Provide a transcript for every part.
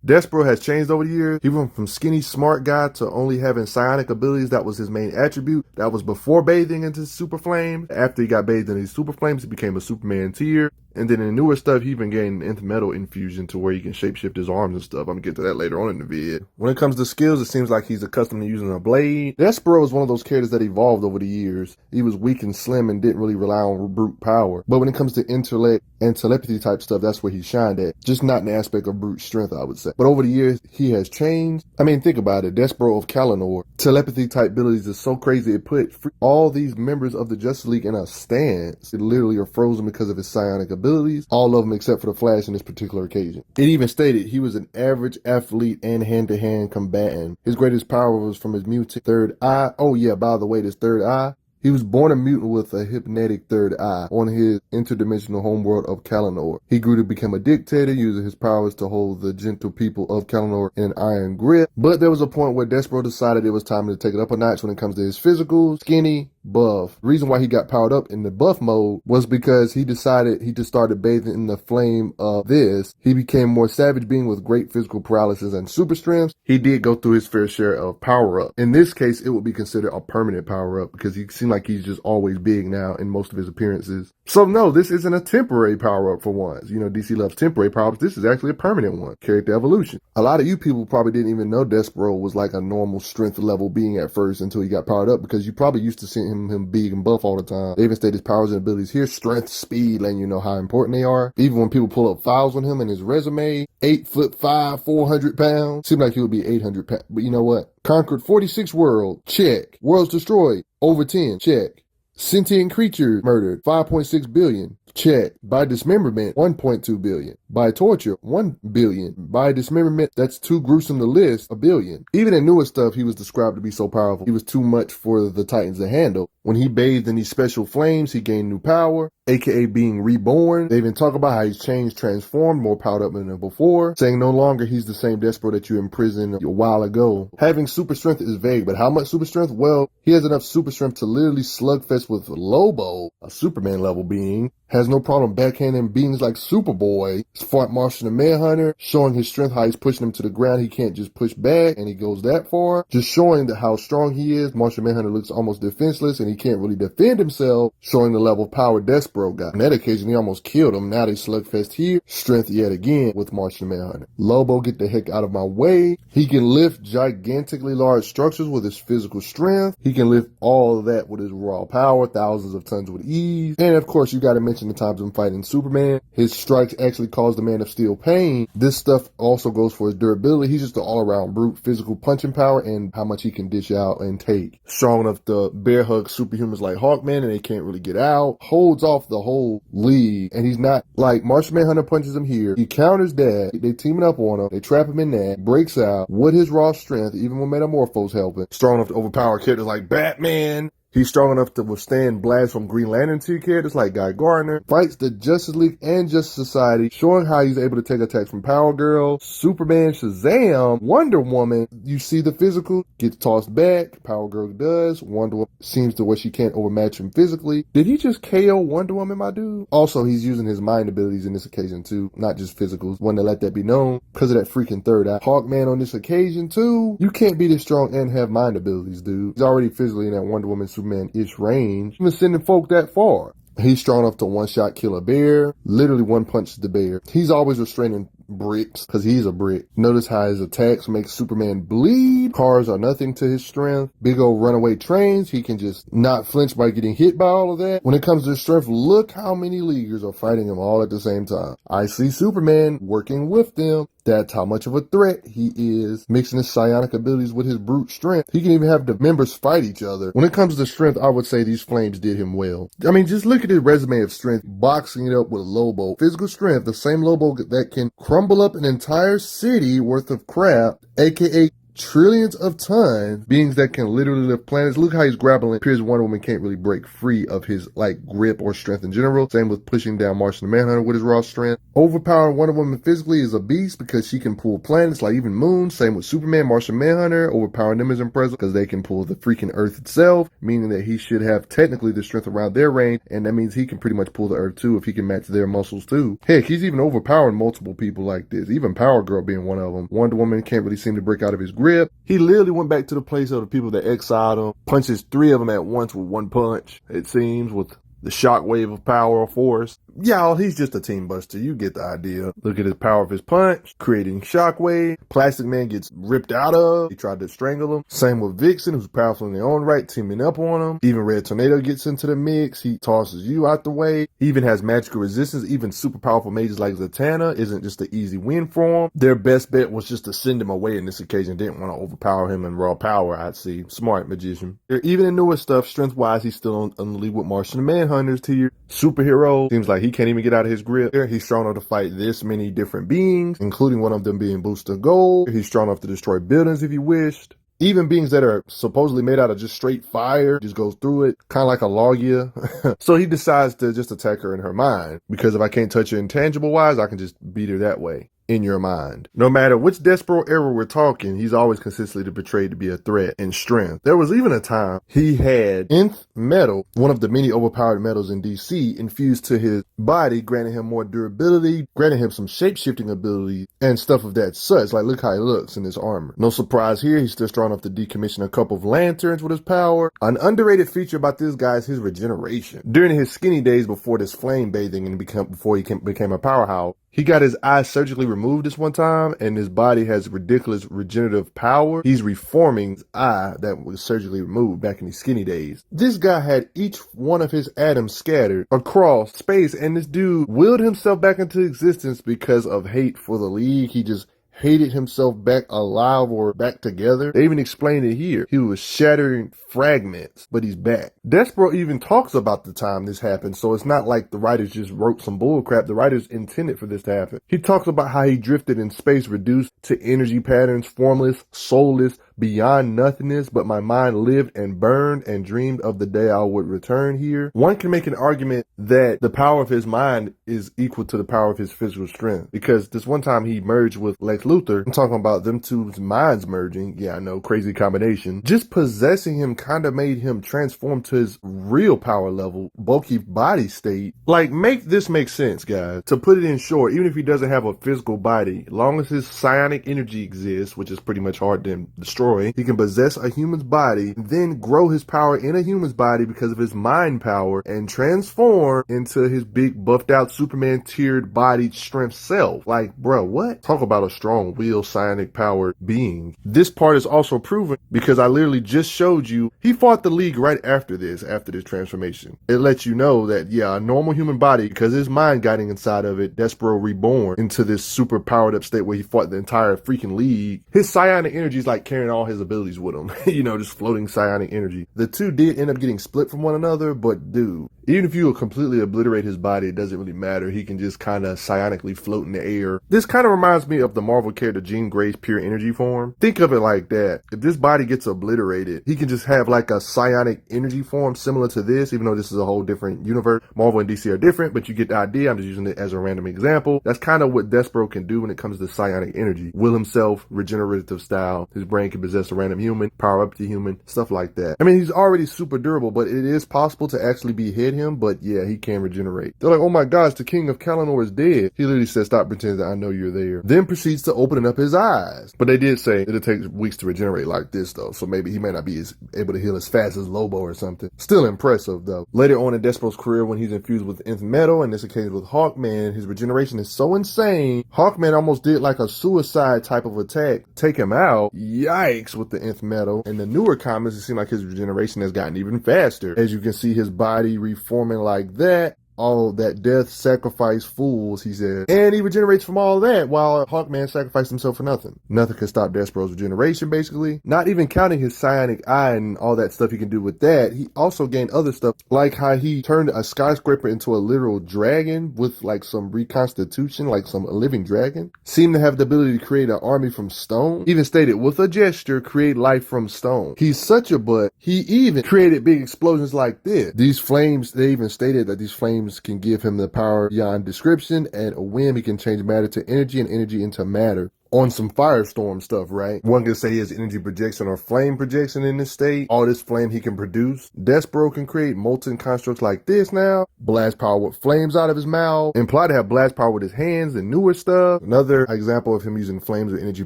Despero has changed over the years. He went from skinny, smart guy to only having psionic abilities. That was his main attribute. That was before bathing into super flames. After he got bathed in these super flames, he became a Superman tier. And then in the newer stuff, he even gained an nth metal infusion to where he can shapeshift his arms and stuff. I'm gonna get to that later on in the vid. When it comes to skills, it seems like he's accustomed to using a blade. Despero is one of those characters that evolved over the years. He was weak and slim and didn't really rely on brute power. But when it comes to intellect and telepathy type stuff, that's where he shined at. Just not in the aspect of brute strength, I would say. But over the years, he has changed. I mean, think about it. Despero of Kalanor. Telepathy type abilities is so crazy. It put all these members of the Justice League in a stance. It literally are frozen because of his psionic abilities. All of them except for the Flash in this particular occasion. It even stated he was an average athlete and hand-to-hand combatant. His greatest power was from his mutant third eye. Oh yeah, by the way, this third eye. He was born a mutant with a hypnotic third eye on his interdimensional homeworld of Kalanor. He grew to become a dictator, using his powers to hold the gentle people of Kalanor in an iron grip. But there was a point where Despero decided it was time to take it up a notch when it comes to his physical, skinny, buff. The reason why he got powered up in the buff mode was because he decided he just started bathing in the flame of this. He became more savage being with great physical paralysis and super strength. He did go through his fair share of power up. In this case, it would be considered a permanent power up because he seemed like he's just always big now in most of his appearances. So no, this isn't a temporary power up for once. You know, DC loves temporary power ups. This is actually a permanent one. Character evolution. A lot of you people probably didn't even know Despero was like a normal strength level being at first until he got powered up, because you probably used to seeing him big and buff all the time. They even state his powers and abilities here: strength, speed, letting you know how important they are. Even when people pull up files on him in his resume, 8'5", 400 pounds. Seemed like he would be 800 pounds. But you know what? Conquered 46 worlds. Check. Worlds destroyed. Over 10. Check. Sentient creatures murdered. 5.6 billion. Check. By dismemberment, 1.2 billion. By torture, 1 billion. By dismemberment, that's too gruesome to list, 1 billion. Even in newer stuff, he was described to be so powerful, he was too much for the Titans to handle. When he bathed in these special flames, he gained new power, aka being reborn. They even talk about how he's changed, transformed, more powered up than before, saying no longer he's the same Despero that you imprisoned a while ago. Having super strength is vague, but how much super strength? Well, he has enough super strength to literally slugfest with Lobo, a Superman level being. Has no problem backhanding beings like Superboy. Fought Martian the Manhunter, showing his strength, how he's pushing him to the ground. He can't just push back, and he goes that far. Just showing that how strong he is. Martian Manhunter looks almost defenseless, and he can't really defend himself, showing the level of power Despero got. On that occasion, he almost killed him. Now they slugfest here. Strength yet again with Martian Manhunter. Lobo, get the heck out of my way. He can lift gigantically large structures with his physical strength. He can lift all of that with his raw power, thousands of tons with ease. And of course, you got to mention the times I'm fighting Superman. His strikes actually cause the Man of Steel pain. This stuff also goes for his durability. He's just an all-around brute, physical punching power, and how much he can dish out and take. Strong enough to bear hug superhumans like Hawkman, and they can't really get out. Holds off the whole league, and he's not like Martian Manhunter punches him here. He counters that. They teaming up on him. They trap him in that. Breaks out with his raw strength, even when Metamorphos helping. Strong enough to overpower characters like Batman. He's strong enough to withstand blasts from Green Lantern tier characters like Guy Gardner. Fights the Justice League and Justice Society, showing how he's able to take attacks from Power Girl, Superman, Shazam, Wonder Woman. You see the physical, gets tossed back. Power Girl does. Wonder Woman seems to where she can't overmatch him physically. Did he just KO Wonder Woman, my dude? Also, he's using his mind abilities in this occasion too, not just physicals. Want to let that be known because of that freaking third eye. Hawkman on this occasion too. You can't be this strong and have mind abilities, dude. He's already physically in that Wonder Woman Superman-ish range, even sending folk that far. He's strong enough to one-shot kill a bear. Literally one punch the bear. He's always restraining bricks because he's a brick. Notice how his attacks make Superman bleed. Cars are nothing to his strength. Big old runaway trains. He can just not flinch by getting hit by all of that. When it comes to his strength, look how many leaguers are fighting him all at the same time. I see Superman working with them. That's how much of a threat he is. Mixing his psionic abilities with his brute strength. He can even have the members fight each other. When it comes to strength, I would say these flames did him well. I mean, just look at his resume of strength, boxing it up with Lobo. Physical strength, the same Lobo that can crumble up an entire city worth of crap, aka trillions of tons, beings that can literally lift planets. Look how he's grappling. It appears Wonder Woman can't really break free of his like grip or strength in general. Same with pushing down Martian Manhunter with his raw strength. Overpowering Wonder Woman physically is a beast because she can pull planets like even moons. Same with Superman, Martian Manhunter. Overpowering them is impressive because they can pull the freaking Earth itself, meaning that he should have technically the strength around their range, and that means he can pretty much pull the Earth too if he can match their muscles too. Heck, he's even overpowering multiple people like this, even Power Girl being one of them. Wonder Woman can't really seem to break out of his grip. He literally went back to the place of the people that exiled him, punches 3 of them at once with one punch, it seems, with the shockwave of power or force. Y'all, he's just a team buster. You get the idea. Look at his power of his punch, creating shockwave. Plastic Man gets ripped out of. He tried to strangle him. Same with Vixen, who's powerful in their own right, teaming up on him. Even Red Tornado gets into the mix. He tosses you out the way. He even has magical resistance. Even super powerful mages like Zatanna isn't just an easy win for him. Their best bet was just to send him away in this occasion. Didn't want to overpower him in raw power, I'd say. Smart magician. Even in newer stuff, strength-wise, he's still on the lead with Martian Manhunters tier. Superhero, seems like he can't even get out of his grip. He's strong enough to fight this many different beings, including one of them being Booster Gold. He's strong enough to destroy buildings if he wished. Even beings that are supposedly made out of just straight fire, just goes through it, kind of like a Logia. So he decides to just attack her in her mind, because if I can't touch her intangible wise, I can just beat her that way. In your mind. No matter which Despero era we're talking, he's always consistently portrayed to be a threat in strength. There was even a time he had nth metal, one of the many overpowered metals in DC, infused to his body, granting him more durability, granting him some shape-shifting ability, and stuff of that such. Like, look how he looks in his armor. No surprise here, he's still strong enough to decommission a couple of lanterns with his power. An underrated feature about this guy is his regeneration. During his skinny days before this flame bathing and before he became a powerhouse, he got his eyes surgically removed this one time, and his body has ridiculous regenerative power. He's reforming his eye that was surgically removed back in his skinny days. This guy had each one of his atoms scattered across space, and this dude willed himself back into existence because of hate for the League. He just hated himself back alive or back together. They even explained it here. He was shattering fragments, but he's back. Despero even talks about the time this happened, so it's not like the writers just wrote some bullcrap. The writers intended for this to happen. He talks about how he drifted in space, reduced to energy patterns, formless, soulless, beyond nothingness, but my mind lived and burned and dreamed of the day I would return here. One can make an argument that the power of his mind is equal to the power of his physical strength, because this one time he merged with Lex Luthor. I'm talking about them two's minds merging. Yeah, I know, crazy combination. Just possessing him kind of made him transform to his real power level, bulky body state. Like, make this make sense, guys. To put it in short, even if he doesn't have a physical body, as long as his psionic energy exists, which is pretty much hard to destroy, he can possess a human's body, then grow his power in a human's body because of his mind power, and transform into his big buffed out Superman tiered bodied strength self. Like, bro, what? Talk about a strong will psionic powered being. This part is also proven because I literally just showed you he fought the League right after this transformation. It lets you know that, yeah, a normal human body, because his mind got inside of it, Despero reborn into this super powered up state where he fought the entire freaking League. His psionic energy is like carrying all his abilities with him. You know, just floating psionic energy. The two did end up getting split from one another, but dude, even if you completely obliterate his body, it doesn't really matter. He can just kind of psionically float in the air. This kind of reminds me of the Marvel character Jean Grey's pure energy form. Think of it like that. If this body gets obliterated, he can just have like a psionic energy form similar to this, even though this is a whole different universe. Marvel and DC are different, but you get the idea. I'm just using it as a random example. That's kind of what Despero can do when it comes to psionic energy. Will himself, regenerative style. His brain can possess a random human, power up to human, stuff like that. I mean, he's already super durable, but it is possible to actually behead him, but yeah, he can regenerate. They're like, oh my gosh, the king of Kalanor is dead. He literally said, stop pretending that I know you're there. Then proceeds to opening up his eyes. But they did say it'll take weeks to regenerate like this though, so maybe he may not be able to heal as fast as Lobo or something. Still impressive though. Later on in Despero's career, when he's infused with nth metal, and this occasion with Hawkman, his regeneration is so insane. Hawkman almost did like a suicide type of attack, take him out. Yikes, with the nth metal. In the newer comics, it seems like his regeneration has gotten even faster. As you can see his body reforming like that. all that death, sacrifice, fools, he said. And he regenerates from all that while Hawkman sacrificed himself for nothing. Nothing could stop Despero's regeneration, basically. Not even counting his psionic eye and all that stuff he can do with that, he also gained other stuff, like how he turned a skyscraper into a literal dragon with like some reconstitution, like some living dragon. Seemed to have the ability to create an army from stone. Even stated, with a gesture, create life from stone. He's such a butt, he even created big explosions like this. These flames, they even stated that these flames can give him the power beyond description, and a whim he can change matter to energy and energy into matter. On some firestorm stuff, right? One can say he has energy projection or flame projection in this state. All this flame he can produce. Despero can create molten constructs like this now. Blast power with flames out of his mouth. Implied to have blast power with his hands and newer stuff. Another example of him using flames or energy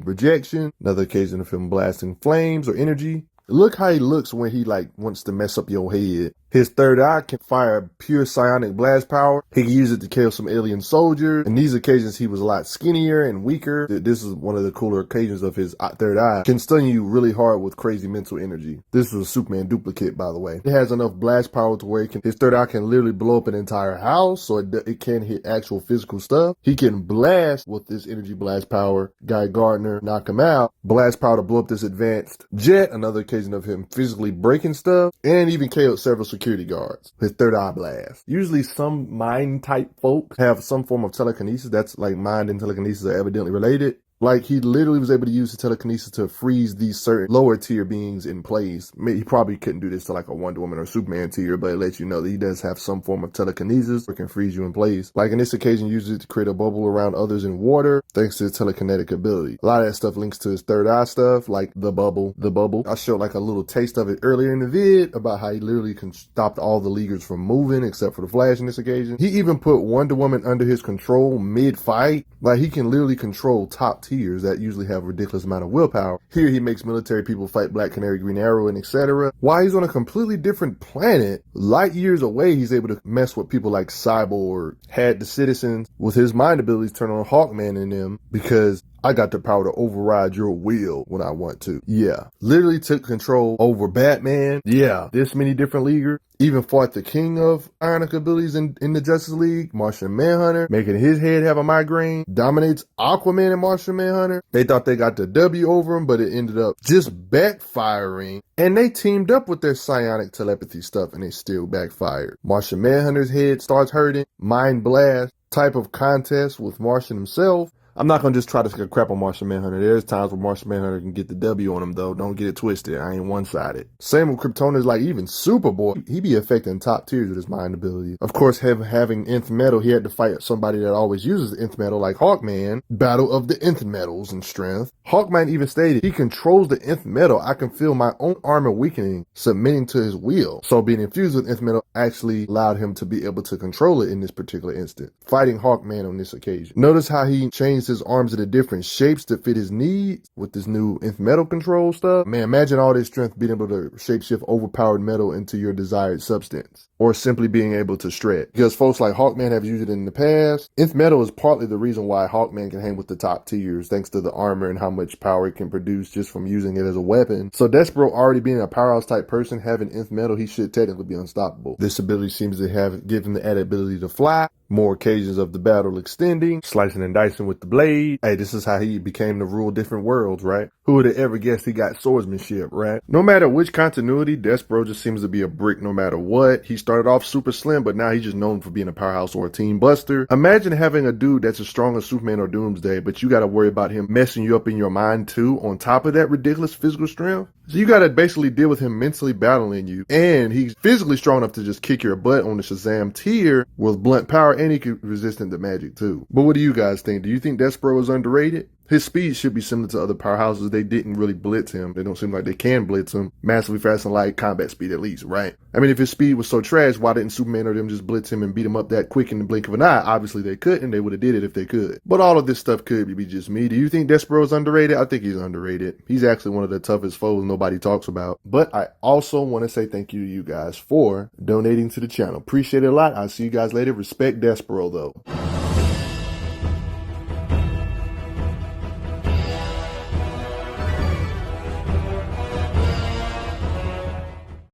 projection. Another occasion of him blasting flames or energy. Look how he looks when he like wants to mess up your head. His third eye can fire pure psionic blast power. He can use it to kill some alien soldiers. In these occasions, he was a lot skinnier and weaker. This is one of the cooler occasions of his third eye. Can stun you really hard with crazy mental energy. This was a Superman duplicate, by the way. It has enough blast power to where his third eye can literally blow up an entire house, so it can hit actual physical stuff. He can blast with this energy blast power. Guy Gardner, knock him out. Blast power to blow up this advanced jet. Another occasion of him physically breaking stuff. And even killed several security guards. His third eye blast. Usually some mind type folk have some form of telekinesis. That's like mind and telekinesis are evidently related. Like he literally was able to use the telekinesis to freeze these certain lower tier beings in place. He probably couldn't do this to like a Wonder Woman or Superman tier, but it lets you know that he does have some form of telekinesis or can freeze you in place. Like in this occasion, he uses it to create a bubble around others in water thanks to his telekinetic ability. A lot of that stuff links to his third eye stuff, like the bubble. I showed like a little taste of it earlier in the vid about how he literally can stop all the Leaguers from moving except for the Flash in this occasion. He even put Wonder Woman under his control mid-fight. Like he can literally control top tiers that usually have a ridiculous amount of willpower. Here he makes military people fight Black Canary, Green Arrow, and etc. While he's on a completely different planet, light years away, he's able to mess with people like Cyborg, had the citizens with his mind abilities turn on Hawkman and them because I got the power to override your will when I want to. Yeah. Literally took control over Batman. Yeah. This many different leaguers. Even fought the king of ionic abilities in the Justice League, Martian Manhunter, making his head have a migraine. Dominates Aquaman and Martian Manhunter. They thought they got the W over him, but it ended up just backfiring. And they teamed up with their psionic telepathy stuff and it still backfired. Martian Manhunter's head starts hurting. Mind blast type of contest with Martian himself. I'm not going to just try to take a crap on Martian Manhunter. There's times where Martian Manhunter can get the W on him, though. Don't get it twisted. I ain't one-sided. Same with Kryptonians, like even Superboy. He be affecting top tiers with his mind ability. Of course, having nth metal, he had to fight somebody that always uses the nth metal, like Hawkman. Battle of the nth metals and strength. Hawkman even stated, he controls the nth metal. I can feel my own armor weakening, submitting to his will. So being infused with nth metal actually allowed him to be able to control it in this particular instant. Fighting Hawkman on this occasion. Notice how he changed his arms into different shapes to fit his needs with this new nth metal control stuff. Man, imagine all this strength being able to shapeshift overpowered metal into your desired substance, or simply being able to stretch. Because folks like Hawkman have used it in the past. Nth metal is partly the reason why Hawkman can hang with the top tiers, thanks to the armor and how much power it can produce just from using it as a weapon. So Despero already being a powerhouse type person, having nth metal, he should technically be unstoppable. This ability seems to have given the added ability to fly. More occasions of the battle extending, slicing and dicing with the blade. Hey, this is how he became to rule different worlds, right? Who would have ever guessed he got swordsmanship, right? No matter which continuity, Despero just seems to be a brick no matter what. He started off super slim, but now he's just known for being a powerhouse or a team buster. Imagine having a dude that's as strong as Superman or Doomsday, but you gotta worry about him messing you up in your mind too, on top of that ridiculous physical strength. So you gotta basically deal with him mentally battling you. And he's physically strong enough to just kick your butt on the Shazam tier with blunt power, and he can resistant to magic too. But what do you guys think? Do you think Despero is underrated? His speed should be similar to other powerhouses. They didn't really blitz him. They don't seem like they can blitz him. Massively fast and light combat speed at least, right? I mean, if his speed was so trash, why didn't Superman or them just blitz him and beat him up that quick in the blink of an eye? Obviously they couldn't. They would have did it if they could. But all of this stuff could be just me. Do you think Despero is underrated? I think he's underrated. He's actually one of the toughest foes nobody talks about. But I also want to say thank you to you guys for donating to the channel. Appreciate it a lot. I'll see you guys later. Respect Despero though.